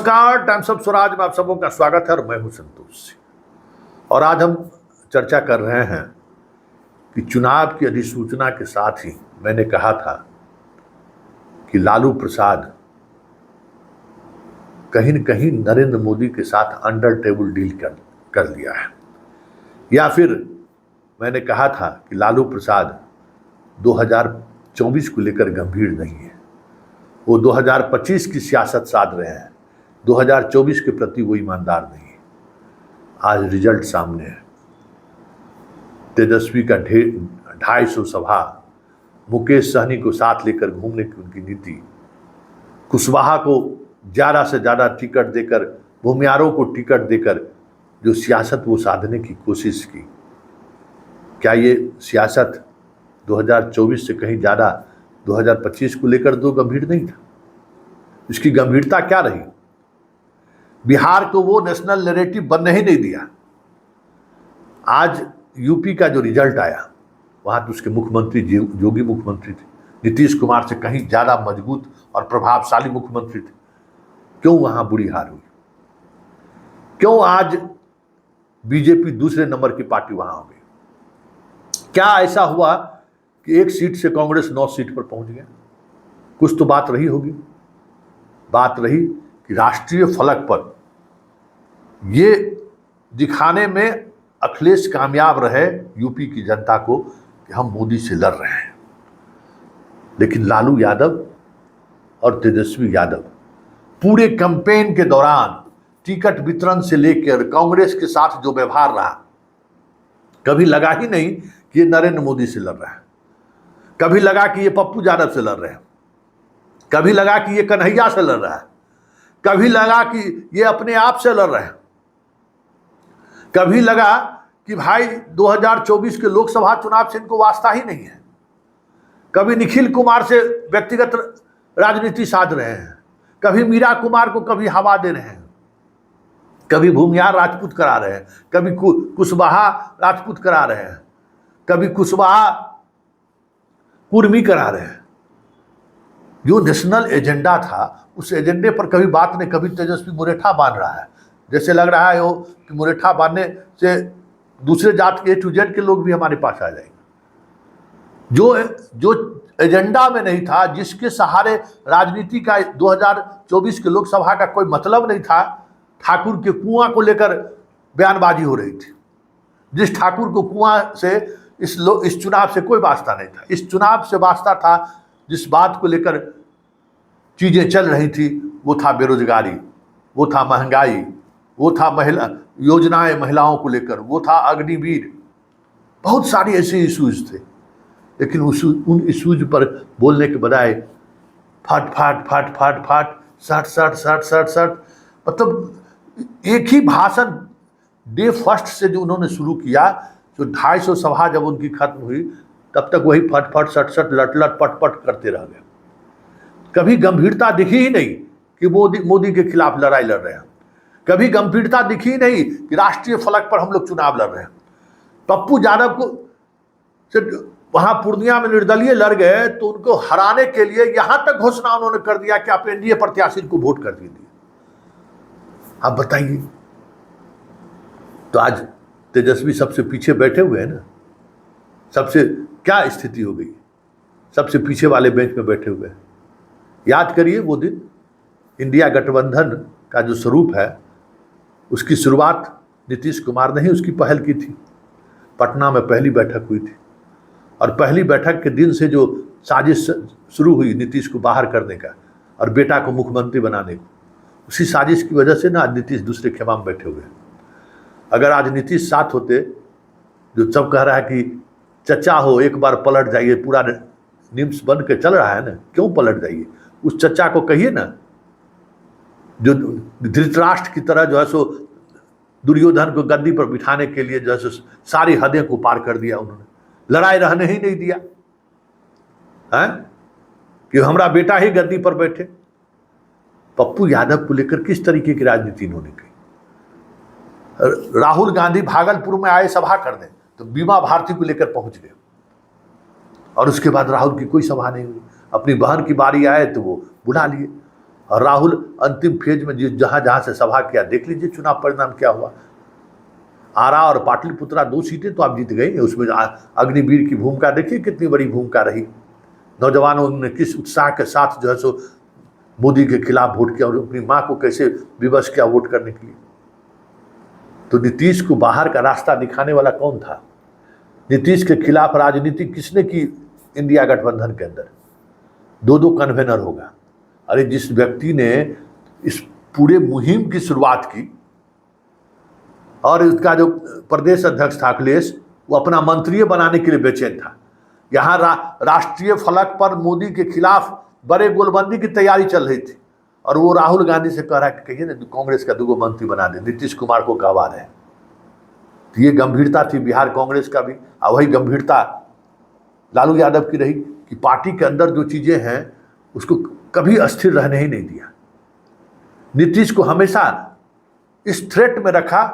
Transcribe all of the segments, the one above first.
नमस्कार, times of Swaraj में आप सबों का स्वागत है और मैं हूं संतोष सिंह। और आज हम चर्चा कर रहे हैं कि चुनाव की अधिसूचना के साथ ही मैंने कहा था कि लालू प्रसाद कहीं न कहीं नरेंद्र मोदी के साथ अंडर टेबल डील कर लिया है, या फिर मैंने कहा था कि लालू प्रसाद 2024 को लेकर गंभीर नहीं है, वो 2025 की सियासत साध रहे हैं, 2024 के प्रति वो ईमानदार नहीं है। आज रिजल्ट सामने है। तेजस्वी का 250 सभा, मुकेश सहनी को साथ लेकर घूमने की उनकी नीति, कुशवाहा को ज़्यादा से ज़्यादा टिकट देकर, भूमियारों को टिकट देकर जो सियासत वो साधने की कोशिश की, क्या ये सियासत 2024 से कहीं ज़्यादा 2025 को लेकर तो गंभीर नहीं था? इसकी गंभीरता क्या रही? बिहार को वो नेशनल नैरेटिव बनने ही नहीं दिया। आज यूपी का जो रिजल्ट आया, वहाँ तो उसके मुख्यमंत्री योगी मुख्यमंत्री थे, नीतीश कुमार से कहीं ज़्यादा मजबूत और प्रभावशाली मुख्यमंत्री थे। क्यों वहाँ बुरी हार हुई? क्यों आज बीजेपी दूसरे नंबर की पार्टी वहाँ हो गई? क्या ऐसा हुआ कि एक सीट से कांग्रेस 9 सीट पर पहुंच गया? कुछ तो बात रही होगी। बात रही कि राष्ट्रीय फलक पर ये दिखाने में अखिलेश कामयाब रहे यूपी की जनता को कि हम मोदी से लड़ रहे हैं, लेकिन लालू यादव और तेजस्वी यादव पूरे कैंपेन के दौरान टिकट वितरण से लेकर कांग्रेस के साथ जो व्यवहार रहा, कभी लगा ही नहीं कि ये नरेंद्र मोदी से लड़ रहा है, कभी लगा कि ये पप्पू यादव से लड़ रहे हैं, कभी लगा कि ये कन्हैया से लड़ रहा है, कभी लगा कि ये अपने आप से लड़ रहे हैं, कभी लगा कि भाई 2024 के लोकसभा चुनाव से इनको वास्ता ही नहीं है, कभी निखिल कुमार से व्यक्तिगत राजनीति साध रहे हैं, कभी मीरा कुमार को कभी हवा दे रहे हैं, कभी भूमियार राजपूत करा रहे हैं, कभी कुशवाहा राजपूत करा रहे हैं, कभी कुशवाहा कुर्मी करा रहे हैं। जो नेशनल एजेंडा था, उस एजेंडे पर कभी बात नहीं। कभी तेजस्वी मुरेठा बांध रहा है, जैसे लग रहा है वो कि मुरेठा बांधने से दूसरे जात के A to Z के लोग भी हमारे पास आ जाएंगे। जो एजेंडा में नहीं था, जिसके सहारे राजनीति का 2024 के लोकसभा का कोई मतलब नहीं था, ठाकुर के कुआं को लेकर बयानबाजी हो रही थी। जिस ठाकुर को कुआं से इस चुनाव से कोई वास्ता नहीं था। इस चुनाव से वास्ता था जिस बात को लेकर चीज़ें चल रही थी, वो था बेरोजगारी, वो था महंगाई, वो था महिला योजनाएं महिलाओं को लेकर, वो था अग्निवीर, बहुत सारी ऐसे इश्यूज थे। लेकिन उन इश्यूज पर बोलने के बजाय फट फट फट फट फट सट सट सट सट सट, मतलब एक ही भाषण डे फर्स्ट से जो उन्होंने शुरू किया, जो 250 सभा जब उनकी खत्म हुई, तब तक वही फट फट सट सट लट लट पट पट करते रह गए। कभी गंभीरता दिखी ही नहीं कि मोदी के खिलाफ लड़ाई लड़ रहे हैं। कभी गंभीरता दिखी ही नहीं कि राष्ट्रीय फलक पर हम लोग चुनाव लड़ रहे हैं। पप्पू यादव को से वहां पूर्णिया में निर्दलीय लड़ गए, तो उनको हराने के लिए यहां तक घोषणा उन्होंने कर दिया कि आप एनडीए प्रत्याशी को वोट कर दीजिए। आप बताइए, तो आज तेजस्वी सबसे पीछे बैठे हुए हैं ना। सबसे क्या स्थिति हो गई? सबसे पीछे वाले बेंच में बैठे हुए हैं। याद करिए वो दिन, इंडिया गठबंधन का जो स्वरूप है, उसकी शुरुआत नीतीश कुमार ने ही उसकी पहल की थी। पटना में पहली बैठक हुई थी, और पहली बैठक के दिन से जो साजिश शुरू हुई नीतीश को बाहर करने का और बेटा को मुख्यमंत्री बनाने को, उसी साजिश की वजह से ना आज नीतीश दूसरे खेमा में बैठे हुए हैं। अगर आज नीतीश साथ होते, जो सब कह रहा है कि चचा हो एक बार पलट जाइए, पूरा निम्स बन के चल रहा है ना, क्यों पलट जाइए? उस चचा को कहिए ना, जो धृतराष्ट्र की तरह जो है सो दुर्योधन को गद्दी पर बिठाने के लिए जो है सो सारी हदें को पार कर दिया उन्होंने, लड़ाई रहने ही नहीं दिया है कि हमारा बेटा ही गद्दी पर बैठे। पप्पू यादव को लेकर किस तरीके की राजनीति इन्होंने की? राहुल गांधी भागलपुर में आए सभा करने, तो बीमा भारती को लेकर पहुंच गए, और उसके बाद राहुल की कोई सभा नहीं हुई। अपनी बहन की बारी आए तो वो बुला लिए। और राहुल अंतिम फेज में जहां जहां से सभा किया, देख लीजिए चुनाव परिणाम क्या हुआ। आरा और पाटलिपुत्रा 2 सीटें तो आप जीत गए, उसमें अग्निवीर की भूमिका देखिए कितनी बड़ी भूमिका रही। नौजवानों ने किस उत्साह के साथ जो है सो मोदी के खिलाफ वोट किया और अपनी मां को कैसे विवश किया वोट करने के लिए। तो नीतीश को बाहर का रास्ता दिखाने वाला कौन था? नीतीश के खिलाफ राजनीति किसने की? इंडिया गठबंधन के अंदर 2-2 कन्वेनर होगा। अरे जिस व्यक्ति ने इस पूरे मुहिम की शुरुआत की और उसका जो प्रदेश अध्यक्ष था अखिलेश, वो अपना मंत्री बनाने के लिए बेचैन था। यहाँ राष्ट्रीय फलक पर मोदी के खिलाफ बड़े गोलबंदी की तैयारी चल रही थी और वो राहुल गांधी से कह रहा है कि कहिए ना कांग्रेस का 2 मंत्री बना दे, नीतीश कुमार को कहवा रहे हैं। तो ये गंभीरता थी बिहार कांग्रेस का भी, और वही गंभीरता लालू यादव की रही कि पार्टी के अंदर जो चीजें हैं उसको कभी अस्थिर रहने ही नहीं दिया। नीतीश को हमेशा इस थ्रेट में रखा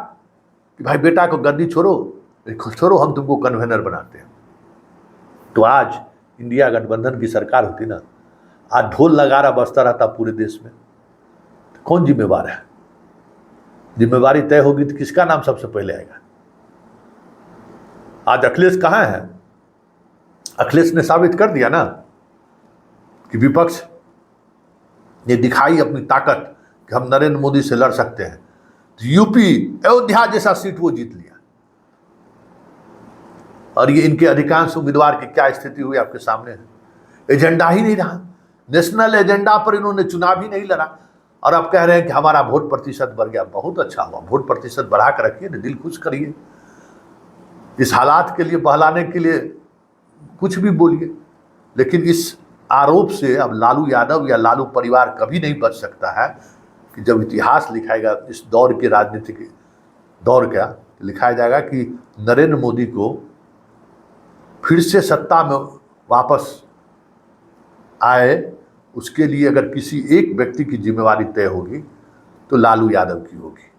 कि भाई बेटा को गद्दी छोड़ो, हम तुमको कन्वेनर बनाते हैं। तो आज इंडिया गठबंधन की सरकार होती ना, आज ढोल नगारा बजता रहता पूरे देश में, तो कौन जिम्मेवार है? जिम्मेवारी तय होगी तो किसका नाम सबसे पहले आएगा? आज अखिलेश कहाँ है? अखिलेश ने साबित कर दिया ना कि विपक्ष ने दिखाई अपनी ताकत कि हम नरेंद्र मोदी से लड़ सकते हैं। तो यूपी अयोध्या जैसा सीट वो जीत लिया। और ये इनके अधिकांश उम्मीदवार की क्या स्थिति हुई आपके सामने है। एजेंडा ही नहीं रहा, नेशनल एजेंडा पर इन्होंने चुनाव ही नहीं लड़ा और अब कह रहे हैं कि हमारा वोट प्रतिशत बढ़ गया। बहुत अच्छा हुआ, वोट प्रतिशत बढ़ा कर रखिए ना, दिल खुश करिए। इस हालात के लिए बहलाने के लिए कुछ भी बोलिए, लेकिन इस आरोप से अब लालू यादव या लालू परिवार कभी नहीं बच सकता है कि जब इतिहास लिखाएगा इस दौर के राजनीतिक दौर का, लिखाया जाएगा कि नरेंद्र मोदी को फिर से सत्ता में वापस आए, उसके लिए अगर किसी एक व्यक्ति की जिम्मेवारी तय होगी तो लालू यादव की होगी।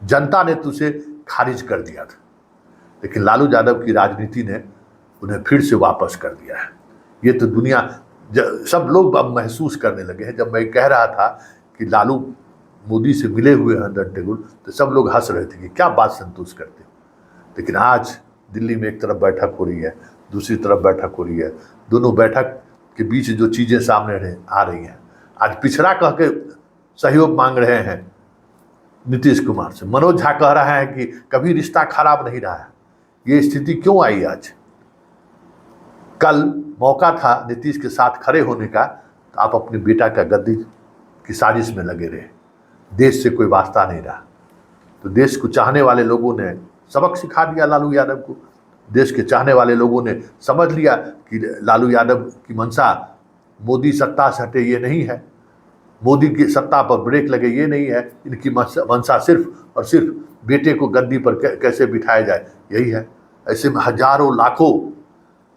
जनता ने तो उसे खारिज कर दिया था, लेकिन लालू यादव की राजनीति ने उन्हें फिर से वापस कर दिया है। ये तो दुनिया सब लोग अब महसूस करने लगे हैं। जब मैं कह रहा था कि लालू मोदी से मिले हुए हैं अंडर टेबल, तो सब लोग हंस रहे थे कि क्या बात संतोष करते हो। लेकिन आज दिल्ली में एक तरफ बैठक हो रही है, दूसरी तरफ बैठक हो रही है, दोनों बैठक के बीच जो चीज़ें सामने आ रही हैं, आज पिछड़ा कह के सहयोग मांग रहे हैं नीतीश कुमार से। मनोज झा कह रहा है कि कभी रिश्ता खराब नहीं रहा है। ये स्थिति क्यों आई आज? कल मौका था नीतीश के साथ खड़े होने का, तो आप अपने बेटा का गद्दी की साजिश में लगे रहे। देश से कोई वास्ता नहीं रहा। तो देश को चाहने वाले लोगों ने सबक सिखा दिया लालू यादव को। देश के चाहने वाले लोगों ने समझ लिया कि लालू यादव की मंशा मोदी सत्ता से हटे ये नहीं है, मोदी की सत्ता पर ब्रेक लगे ये नहीं है। इनकी मंशा सिर्फ और सिर्फ बेटे को गद्दी पर कैसे बिठाया जाए, यही है। ऐसे में हजारों लाखों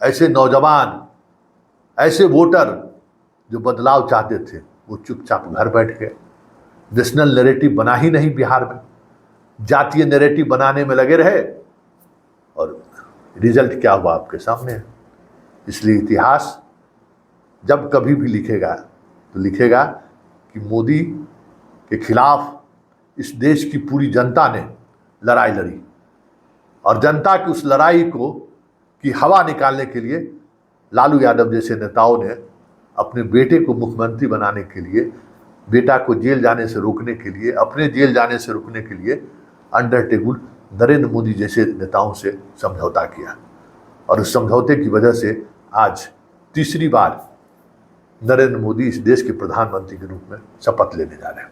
ऐसे नौजवान, ऐसे वोटर जो बदलाव चाहते थे, वो चुपचाप घर बैठ गए। नेशनल नैरेटिव बना ही नहीं बिहार में, जातीय नैरेटिव बनाने में लगे रहे और रिजल्ट क्या हुआ आपके सामने है। इसलिए इतिहास जब कभी भी लिखेगा तो लिखेगा कि मोदी के खिलाफ इस देश की पूरी जनता ने लड़ाई लड़ी और जनता की उस लड़ाई को की हवा निकालने के लिए लालू यादव जैसे नेताओं ने अपने बेटे को मुख्यमंत्री बनाने के लिए, बेटा को जेल जाने से रोकने के लिए, अपने जेल जाने से रोकने के लिए अंडर टेबल नरेंद्र मोदी जैसे नेताओं से समझौता किया। और उस समझौते की वजह से आज तीसरी बार नरेंद्र मोदी इस देश के प्रधानमंत्री के रूप में शपथ लेने जा रहे हैं।